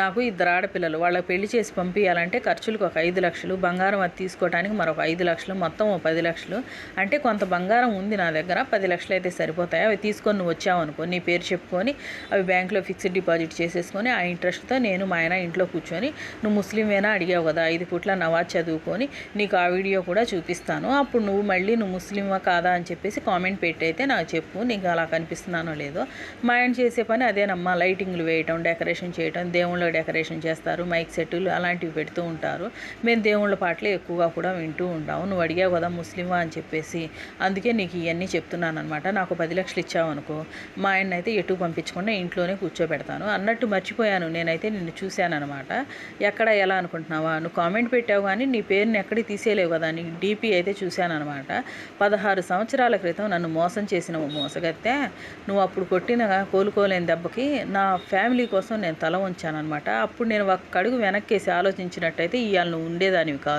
నాకు ఇద్దరు ఆడపిల్లలు, వాళ్ళకి పెళ్లి చేసి పంపించాలంటే ఖర్చులకు ఒక 5 లక్షలు, బంగారం అది తీసుకోవడానికి మరొక 5 లక్షలు, మొత్తం 10 లక్షలు. అంటే కొంత బంగారం ఉంది నా దగ్గర, 10 లక్షలు అయితే సరిపోతాయి. అవి తీసుకొని నువ్వు వచ్చావనుకో, నీ పేరు చెప్పుకొని అవి బ్యాంకులో ఫిక్స్డ్ డిపాజిట్ చేసేసుకొని ఆ ఇంట్రెస్ట్తో నేను మా ఆయన ఇంట్లో కూర్చొని, నువ్వు ముస్లిమేనా అడిగావు కదా, 5 పూట్ల నమాజ్ చదువుకొని నీకు ఆ వీడియో కూడా చూపిస్తాను. అప్పుడు నువ్వు మళ్ళీ నువ్వు ముస్లిమా కాదా అని చెప్పేసి కామెంట్ పెట్టయితే నాకు చెప్పు, నీకు అలా కనిపిస్తున్నానో లేదో. మా ఆయన చేసే పని అదేనమ్మా, లైటింగ్లు వేయటం, డెకరేషన్ చేయటం, దేవుళ్ళ డెకరేషన్ చేస్తారు, మైక్ సెట్టులు అలాంటివి పెడుతూ ఉంటారు. మేము దేవుళ్ళ పాటలు ఎక్కువగా కూడా వింటూ ఉంటాము. నువ్వు అడిగావు కదా ముస్లిమా అని చెప్పేసి, అందుకే నీకు ఇవన్నీ చెప్తున్నాను అనమాట. నాకు 10 లక్షలు ఇచ్చావు అనుకో, మా ఆయన అయితే ఎటు పంపించకుండా ఇంట్లోనే కూర్చోబెడతాను. అన్నట్టు మర్చిపోయాను, నేనైతే నిన్ను చూశానమాట. ఎక్కడ ఎలా అనుకుంటున్నావా, నువ్వు కామెంట్ పెట్టావు కానీ నీ పేరుని ఎక్కడికి తీసేయలేవు కదా, నీ డీపీ అయితే చూశానమాట. 16 సంవత్సరాల క్రితం నన్ను మోసం చేసిన మోసగత్తే, నువ్వు అప్పుడు కొట్టిన కోలుకోలేని దెబ్బకి నా ఫ్యామిలీ కోసం నేను తల వంచానమాట. అప్పుడు నేను ఒక్క అడుగు వెనక్కేసి ఆలోచించినట్టయితే ఇవాళ నువ్వు ఉండేదానివి కాదు.